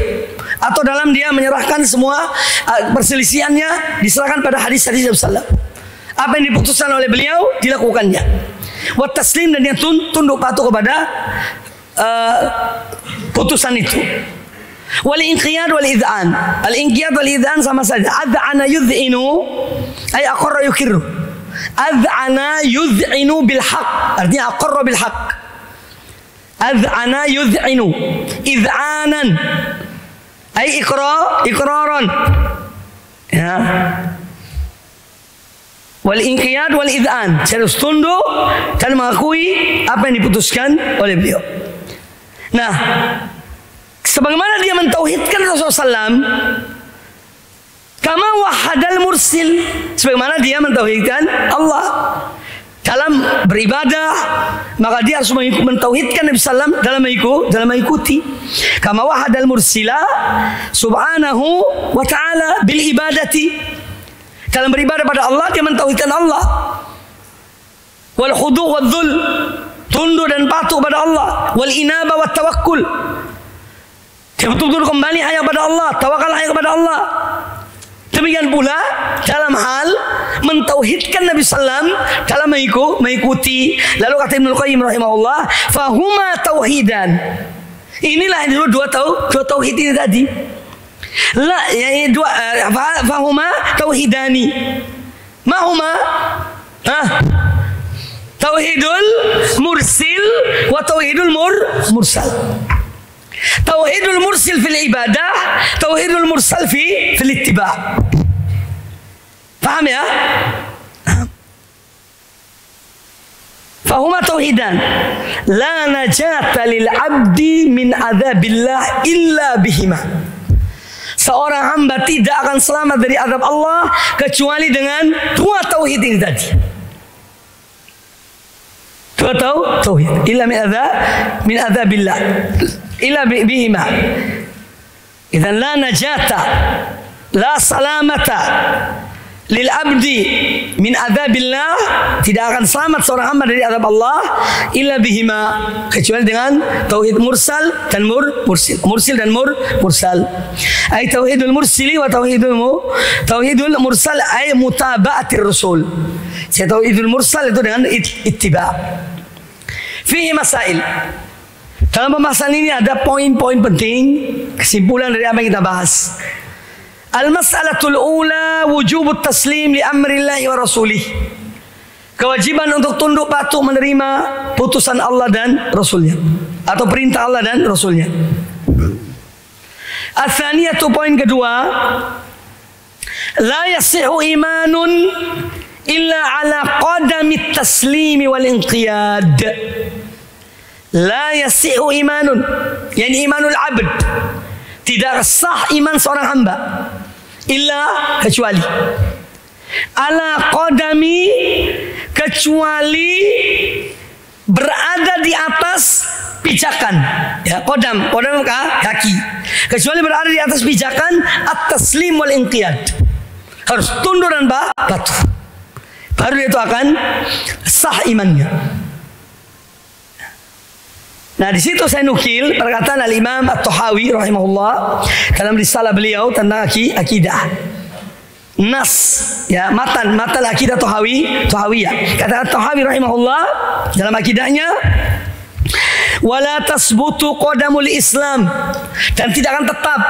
atau dalam dia menyerahkan semua perselisihannya, diserahkan pada hadis-hadis Nabi sallam. Apa yang diputuskan oleh beliau dilakukannya. Wa taslim, dan dia tunduk patuh kepada putusan itu. Wal inqiyad wal idhan. Al inqiyad wal idhan sama saja. Ad'ana yudh'inu ay aqarra yukirru. Ad'ana yudh'inu bil haqq, artinya aqarra bil haqq. Ad'ana yudh'inu idhanan ay iqraran. Ya. wal inqiyad wal id'an, harus tunduk dan mengakui apa yang diputuskan oleh beliau. Nah, sebagaimana dia mentauhidkan Rasulullah SAW, kama wahadal mursil, sebagaimana dia mentauhidkan Allah dalam beribadah, maka dia harus mentauhidkan Nabi SAW dalam mengikuti. Kama wahadal mursila subhanahu wa ta'ala bil ibadati, dalam beribadah pada Allah dia mentauhidkan Allah. Wal khudu' wal dhul, tunduk dan patuh pada Allah. Wal inaba wat tawakkul, dia betul-betul kembali hanya kepada Allah, tawakal hanya kepada Allah. Demikian pula dalam hal mentauhidkan Nabi sallam dalam mengikuti. Lalu kata Ibnu Qayyim rahimahullah, fahuma tauhidan. Inilah dua tauhid ini tadi. La, yani dua fahuma tauhidani. Mahuma? Tauhidul mursil wa tauhidul mursal. Tauhidul mursil fil ibadah, tauhidul mursal fil ittiba'. Paham ya? Fahuma tauhidan. La najata lil abdi min adzabillah illa bihima. Seorang hamba tidak akan selamat dari azab Allah kecuali dengan dua tauhid ini tadi. Dua tauhid. Illa min adzabillah illa bihima. Idzan la najata, la salamata lil abdi min adzabillah, tidak akan selamat seorang hamba dari azab Allah illa bihima, kecuali dengan tauhid mursal dan mursil dan mursal. Ay tauhidul mursili wa tauhidul mursal ay mutaba'atir rasul. Tauhidul mursal itu dengan ittiba'. Fihi masail. Dalam pembahasan ini ada poin-poin penting, kesimpulan dari apa yang kita bahas. Al-mas'alatul ula wujubut taslim li amrillahi wa rasulih. Kewajiban untuk tunduk patuh menerima putusan Allah dan Rasulnya, atau perintah Allah dan Rasulnya. Ats-tsaniyatu, poin kedua, la yasihu imanun illa ala qadamit taslimi wal inqiyad. La yasihu imanun, yani imanul abd, tidak sah iman seorang hamba illa, kecuali ala qadami, kecuali berada di atas pijakan, ya, qadam kaki, kecuali berada di atas pijakan at-taslim wal inqiyad, harus tunduk dan patuh, baru itu akan sah imannya. Nah, di situ saya nukil perkataan Al-Imam At-Tahawi rahimahullah dalam risalah beliau tentang akidah. Nas, ya, matan akidah Tahawiyah. Kata At-Tahawi rahimahullah dalam akidahnya, wala tasbutu qadamul Islam, dan tidak akan tetap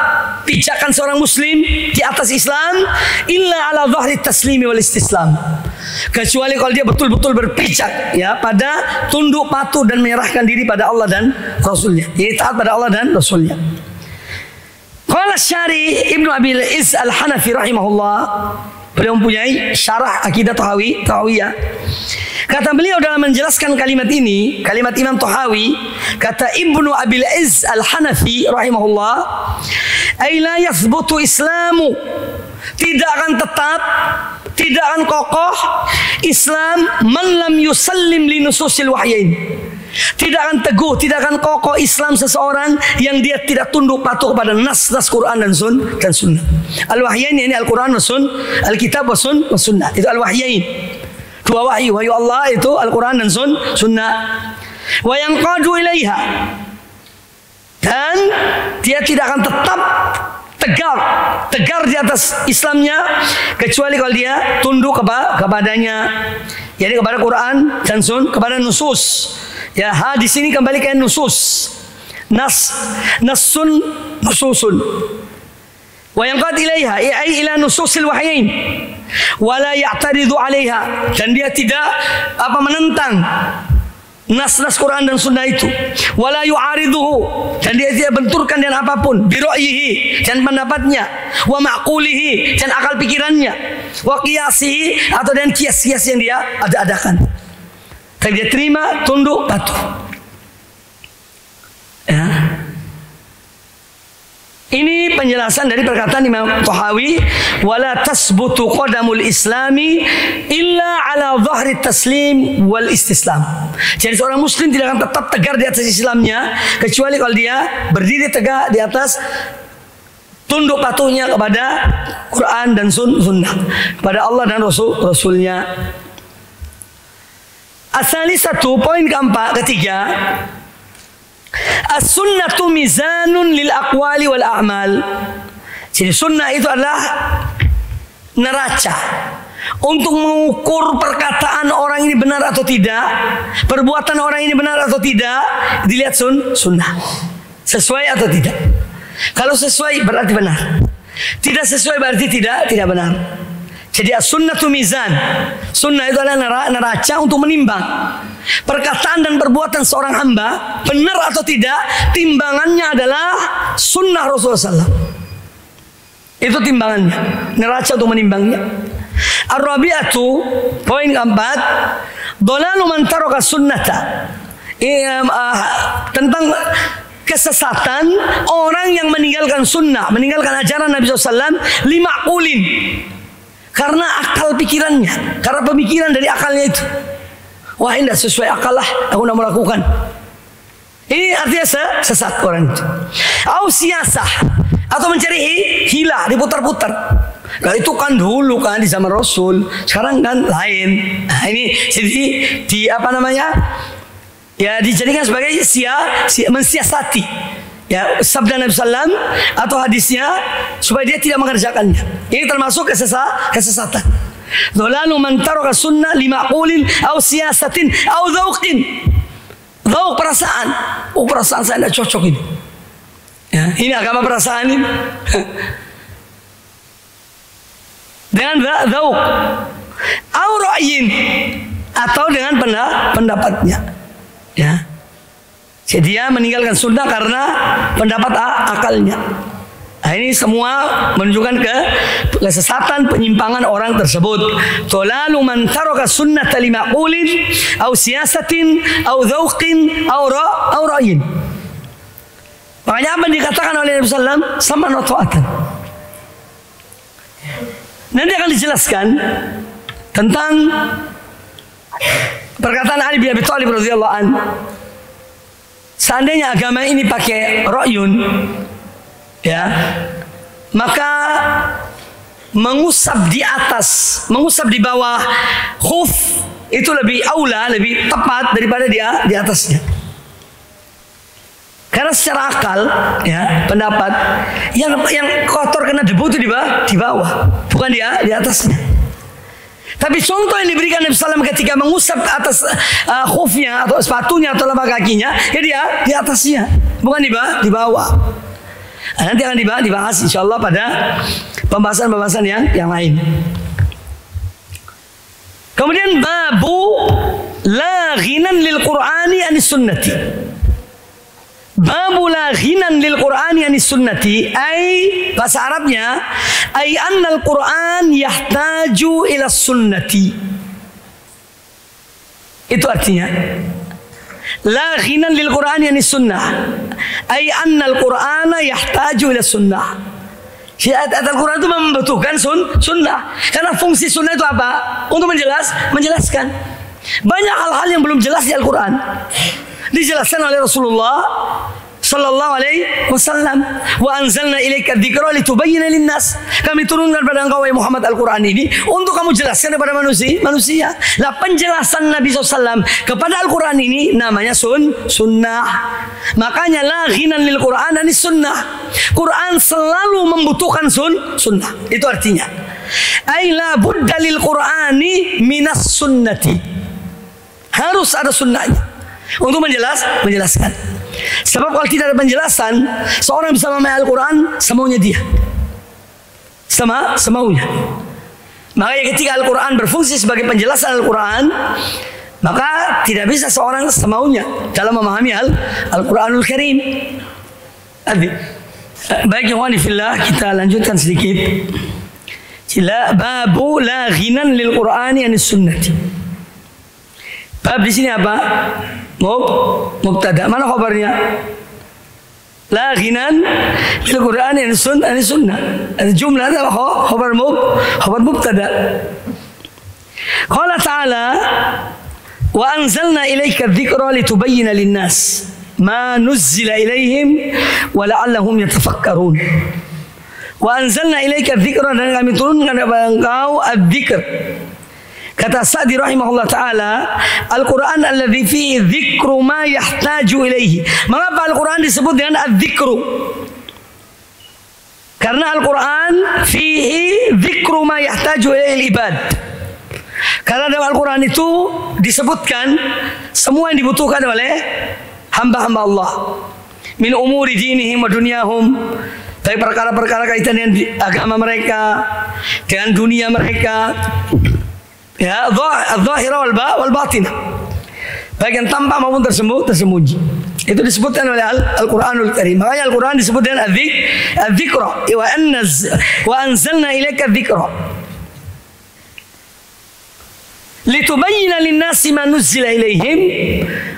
pijakan seorang muslim di atas Islam illa ala dhahri taslimi wal istislam, kecuali kalau dia betul-betul berpijak, ya, pada tunduk patuh dan menyerahkan diri pada Allah dan Rasulnya, yaitu taat pada Allah dan Rasulnya. Qala Syari Ibnu Abil Izz Al-Hanafi rahimahullah, beliau mempunyai syarah akidah Tahawiyah. Kata beliau dalam menjelaskan kalimat ini, kalimat Imam Tahawi, kata Ibnu Abil Izz Al-Hanafi rahimahullah, ay la yathbutu islamu, tidak akan tetap, tidak akan kokoh Islam man lam yusallim li nususil wahyain. Tidak akan teguh, tidak akan kokoh Islam seseorang yang dia tidak tunduk patuh kepada nas-nas Quran dan sunnah. Al-wahyain ini Al-Quran wa sunnah, Al-kitab wa sunnah, itu al-wahyain. Dua wahyu Allah itu Al-Quran dan sunnah. Wa yanqadu ilaiha, dan dia tidak akan tetap tegar di atas Islamnya kecuali kalau dia tunduk kepadanya, jadi kepada Quran dan kepada nusus. Ya, di sini kembali ke nusus. Nasun nususun. Wa yanqad ilaiha, ai ila nususil wahyain. Wala ya'taridu 'alaiha, dan dia tidak menentang nas-nas Quran dan sunnah itu. Wala yu'ariduhu, dan dia tidak benturkan dengan apapun, bi ra'yihi, dan pendapatnya, wa ma'qulihi, dan akal pikirannya, wa qiyasihi, atau dengan kias-kias yang dia adakan. Tapi dia terima, tunduk, patuh. Ya. Ini penjelasan dari perkataan Imam Tahawi, wala tasbutu qadamul islami illa ala dhahri taslim wal istislam. Jadi seorang muslim tidak akan tetap tegar di atas Islamnya kecuali kalau dia berdiri tegak di atas tunduk patuhnya kepada Quran dan sunnah, kepada Allah dan Rasulnya. As-salisatu, poin ketiga, as-sunnatu mizanun lil aqwali wal a'mal. Jadi sunnah itu adalah neraca untuk mengukur perkataan orang ini benar atau tidak, perbuatan orang ini benar atau tidak, dilihat sunnah. Sesuai atau tidak. Kalau sesuai berarti benar. Tidak sesuai berarti tidak benar. Jadi as-sunnatu mizan. Sunnah itu adalah neraca untuk menimbang perkataan dan perbuatan seorang hamba benar atau tidak. Timbangannya adalah sunnah Rasulullah SAW. Itu timbangannya, neraca untuk menimbangnya. Ar-rabi'atu, poin keempat, dhalalu man taraka sunnata. Tentang kesesatan orang yang meninggalkan sunnah, meninggalkan ajaran Nabi SAW, lima kulin, karena akal pikirannya, karena pemikiran dari akalnya itu. Wah, ini tidak sesuai akal lah, aku tidak melakukan. Ini artinya sesat orang itu. Au siyasah, atau mencari hilah, diputar-putar. Nah, itu kan dulu kan di zaman Rasul, sekarang kan lain. Nah, ini jadi di apa namanya? Ya, dijadikan sebagai mensiasati. Ya, sabda Nabi Sallam atau hadisnya supaya dia tidak mengerjakannya. Ini termasuk kesesatan. Dhalalu man taraka sunnah lima qulin au siyasatin au dzauqin. Dzauq, perasaan. Oh, perasaan saya tidak cocok ini. Ya, ini agama perasaan ini. Dengan dzauq. Au ra'yin, atau dengan pendapatnya. Ya. Jadi dia meninggalkan sunnah karena pendapat akalnya. Nah, ini semua menunjukkan kesesatan, penyimpangan orang tersebut. Dhalalu man taraka sunnata lima qulin au siyasatin au dzauqin au ra'yin. Makanya apa yang dikatakan oleh Nabi sallam, sama wa ta'atan. Nanti akan dijelaskan tentang perkataan Ali bin Abi Thalib radhiyallahu anhu. Seandainya agama ini pakai ra'yun, ya, maka mengusap di atas, mengusap di bawah khuf itu lebih aula, lebih tepat daripada dia di atasnya. Karena secara akal, ya, pendapat yang kotor kena debu itu di bawah, bukan dia di atasnya. Tapi contoh yang diberikan Nabi SAW ketika mengusap atas khufnya atau sepatunya atau lapak kakinya, ya dia di atasnya, bukan di bawah. Nah, nanti akan dibahas insyaallah pada pembahasan-pembahasan yang lain. Kemudian babu la ghinan lil Qur'ani anis sunnati. Babu la ghinan lil Qur'ani anis sunnati, ay bahasa Arabnya ay annal Qur'an yahtaju ila sunnati. Itu artinya la ghinan lil Qur'ani anis sunnah, ay annal Qur'ana yahtaju ila sunnah. Ayat Al-Quran itu membutuhkan sunnah. Karena fungsi sunnah itu apa? Untuk menjelaskan. Banyak hal-hal yang belum jelas di Al-Quran dijelaskan oleh Rasulullah sallallahu alaihi wasallam. Wa anzalna ilaika dzikra litubayyana linnas. Kami turunkan pada engkau wahai Muhammad Al-Quran ini untuk kamu jelaskan kepada manusia. Nah, penjelasan Nabi SAW kepada Al-Quran ini namanya sunnah. Makanya la ghinan lil Quran anis sunnah. Quran selalu membutuhkan sunnah. Itu artinya ay la budda lil Qur'ani minas sunnati. Harus ada sunnahnya untuk menjelaskan. Sebab kalau tidak ada penjelasan, seorang bisa memahami Al-Quran semaunya dia, semaunya. Makanya ketika Al-Quran berfungsi sebagai penjelasan Al-Quran, maka tidak bisa seorang semaunya dalam memahami Al-Quranul Karim. Baik, ikhwani fillah, kita lanjutkan sedikit. La babu la ghinan lil Qur'ani anis sunnati. Bab di sini apa? Mubtada. Mana khabarnya? La ghinan lil Qur'ani anis sunnah. Jumlah ada khabar mubtada. Qala ta'ala wa anzalna ilayka adh-dhikra litubayyana lin-nas ma nuzzila ilayhim wa la'allahum yatafakkarun. Wa anzalna ilaika dzikra, dan kami turunkan kepada engkau adzikr. Kata Sa'di rahimahullah taala, Al-Qur'an alladzi fihi dzikru ma yahtaju ilaihi. Mengapa Al-Qur'an disebut dengan adzikru? Karena Al-Qur'an fihi dzikru ma yahtaju ilaihi ibad. Karena dalam Al-Qur'an itu disebutkan semua yang dibutuhkan oleh hamba-hamba Allah. Min umuri dinihim wa dunyahum. Tapi perkara-perkara kaitan dengan agama mereka, dengan dunia mereka, ya, zahira wal batin, baik yang tampak maupun tersembunyi. Itu disebutkan oleh Al-Qur'anul Karim. Makanya Al-Qur'an disebut dengan adzikra. Wa anzalna ilaika dzikra litubayyana lin-nasi ma nuzzila ilaihim,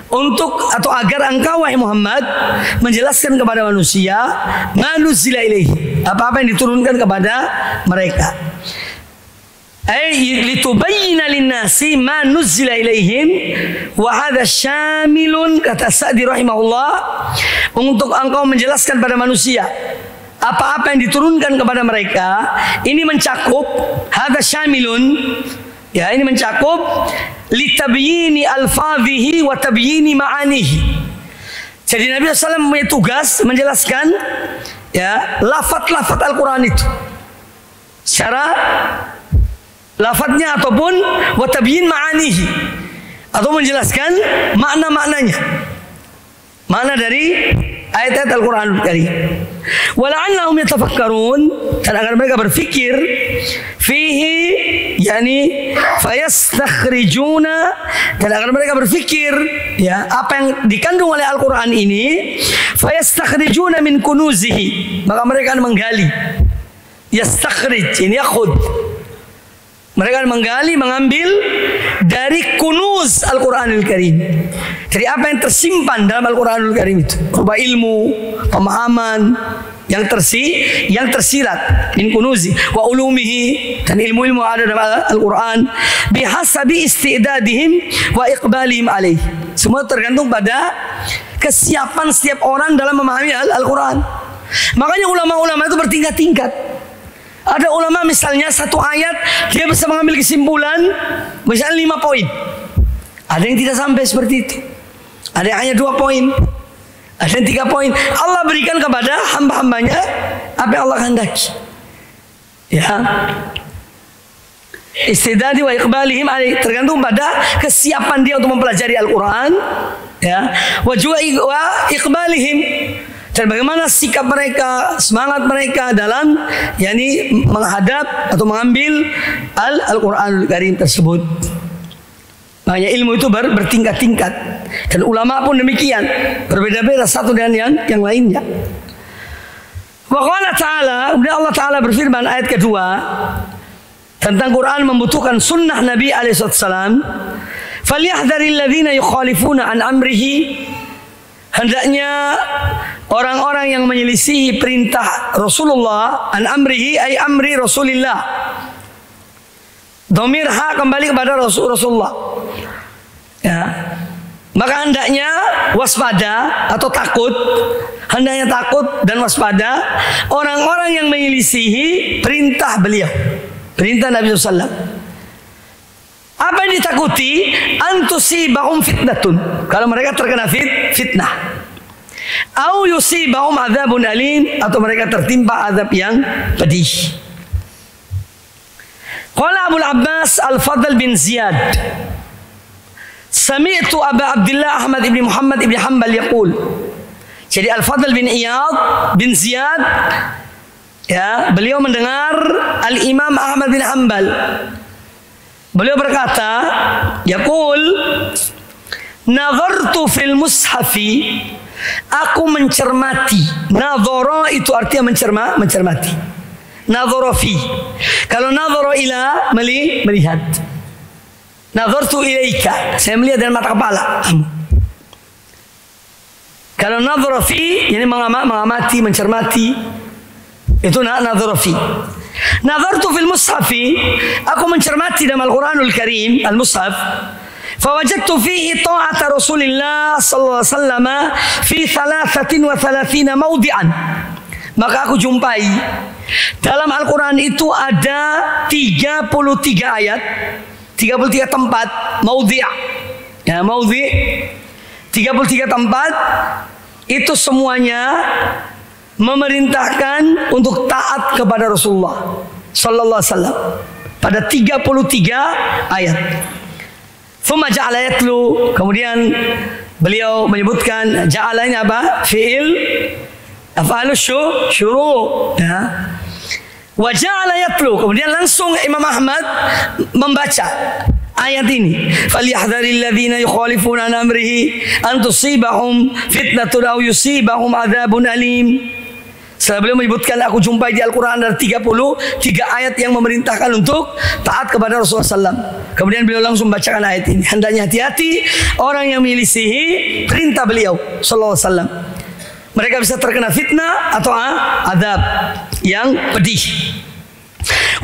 untuk atau agar engkau wahai Muhammad menjelaskan kepada manusia ma nuzzila ilaihi, apa-apa yang diturunkan kepada mereka. Ay litubayyana lin-nasi ma nuzzila ilaihim wa hadha syamilun, kata Sa'di rahimahullah, untuk engkau menjelaskan pada manusia apa-apa yang diturunkan kepada mereka. Ini mencakup hadha syamilun, ya, ini mencakup litabyini alfadhihi wa tabyini ma'anihi. Jadi Nabi SAW punya tugas menjelaskan, ya, lafaz-lafaz Al-Quran itu secara lafaznya ataupun wa tabyin ma'anihi, atau menjelaskan makna-maknanya, makna dari ayat-ayat Al-Quranul Karim. Wala'allahum yatafakkarun, dan agar mereka berfikir, fihi, yani fayastakhrijuna, dan agar mereka berfikir, ya, apa yang dikandung oleh Al-Quran ini, fayastakhrijuna min kunuzihi, maka mereka akan menggali. Yastakhrij, ini yakhud, mereka akan menggali, mengambil dari kunuz Al-Quranul Karim, dari apa yang tersimpan dalam Al-Quranul Karim itu, berupa ilmu, pemahaman yang tersirat min kunuzi wa ulumihi, dan ilmu-ilmu ada dalam Al-Quran, bihasabi istidadihim wa iqbalihim alaih. Semua tergantung pada kesiapan setiap orang dalam memahami Al-Quran. Makanya ulama-ulama itu bertingkat-tingkat. Ada ulama misalnya satu ayat dia bisa mengambil kesimpulan misalnya 5 poin. Ada yang tidak sampai seperti itu. Ada yang hanya 2 poin. Ada yang 3 poin. Allah berikan kepada hamba-hambanya apa yang Allah kehendaki. Ya. Istidadi wa iqbalihim alaih, tergantung pada kesiapan dia untuk mempelajari Al-Quran. Ya. Wa iqbalihim, dan bagaimana sikap mereka, semangat mereka dalam, yakni menghadap atau mengambil Al-Quranul Karim tersebut. Makanya ilmu itu bertingkat-tingkat, dan ulama pun demikian, berbeda-beda satu dengan yang lainnya. Wa qala ta'ala, kemudian Allah Ta'ala berfirman ayat kedua tentang Quran membutuhkan sunnah Nabi alaihissalam. Falyahdharil ladzina yukhalifuna an amrihi, hendaknya orang-orang yang menyelisihi perintah Rasulullah, an amrihi ay amri Rasulillah. Dhamir ha kembali kepada Rasulullah. Ya. Maka hendaknya waspada atau takut, hendaknya takut dan waspada orang-orang yang menyelisihi perintah beliau, perintah Nabi SAW. Apa yang ditakuti? Antusibahum fitnatun, kalau mereka terkena fitnah. Au yusibahum adzabun alim, atau mereka tertimpa azab yang pedih. Qala Abu Abbas Al-Fadl bin Ziyad, sami'tu Aba Abdullah Ahmad ibn Muhammad ibn Hanbal yaqul. Jadi Al-Fadl bin Iyad bin Ziyad, ya, beliau mendengar Al-Imam Ahmad bin Hanbal. Beliau berkata, yaqul, nazartu fil mushafi, aku mencermati. Nazara itu artinya mencermati. Nazara fi, Kalau nadhara ila, melihat. Nadhartu ilaika, saya melihat dengan mata kepala kamu. Kalau nadhara fi, ini mengamati, mencermati, itu nadhara fi. Nadhartu fil mushafi, aku mencermati dalam Al-Quranul Karim, Al-Mushaf. Fawajadtu fihi ta'ata Rasulillah sallallahu alaihi wasallam fi 33 mawdi'an. Maka aku jumpai dalam Al-Quran itu ada 33 ayat, 33 tempat, maudhi'. Ya, maudhi'. 33 tempat itu semuanya memerintahkan untuk taat kepada Rasulullah sallallahu alaihi wasallam pada 33 ayat. Thumma ja'ala yatlu, kemudian beliau menyebutkan ja'ala ini apa? Fi'il af'alus syuru', ya. Wa ja'ala yatlu, kemudian langsung Imam Ahmad membaca ayat ini. Falyahdharil ladzina yukhalifuna an amrihi an tusibahum fitnatun aw yusibahum adzabun alim. Setelah beliau menyebutkan, aku jumpai di Al-Quran ada 33 ayat yang memerintahkan untuk taat kepada Rasulullah SAW. Kemudian beliau langsung bacakan ayat ini. Hendaknya hati-hati orang yang menyelisihi perintah beliau Sallallahu Alaihi Wasallam. Mereka bisa terkena fitnah atau azab yang pedih.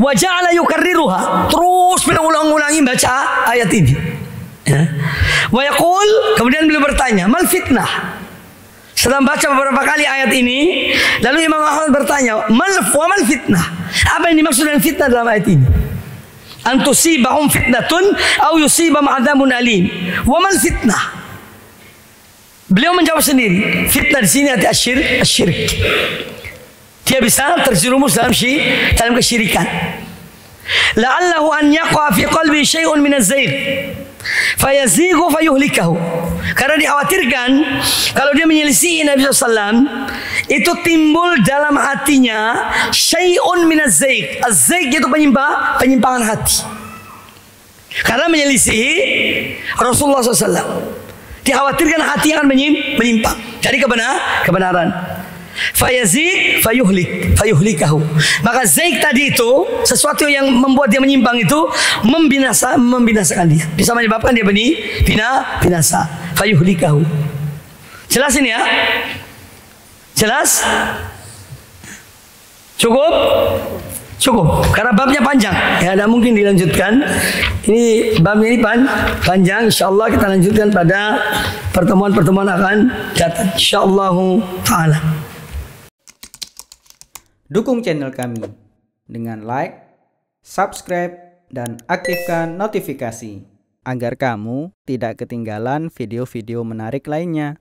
Wa ja'ala yukarriruha, terus beliau ulang-ulangi baca ayat ini. Ya. Wa yaqul, kemudian beliau bertanya, mal fitnah? Setelah baca beberapa kali ayat ini, lalu Imam Ahmad bertanya, mal fitnah? Apa yang dimaksud dengan fitnah dalam ayat ini? Antusibahum fitnatun au yusibahum adzabun alim. Wa mal fitnah? Beliau menjawab sendiri, fitnah di sini arti asyirik. Dia bisa terjerumus dalam kesyirikan. La'allahu an yaqa fi qalbi syai'un min az-zaigh fayazighu fayuhlikahu. Karena dikhawatirkan kalau dia menyelisih Nabi SAW, itu timbul dalam hatinya syai'un min az-zaigh. Az-zaigh itu penyimpangan hati. Karena menyelisih Rasulullah SAW, dikhawatirkan hati akan menyimpang dari kebenaran. Fayazigh fayuhlikahu. Maka zaig tadi itu sesuatu yang membuat dia menyimpang, itu membinasakan dia, bisa menyebabkan dia binasa. Fayuhlikahu. Jelas ini ya? Jelas? Cukup, karena babnya panjang, ya, tidak mungkin dilanjutkan. Ini babnya ini panjang. Insyaallah kita lanjutkan pada pertemuan-pertemuan akan datang. Insyaallah taala. Dukung channel kami dengan like, subscribe, dan aktifkan notifikasi agar kamu tidak ketinggalan video-video menarik lainnya.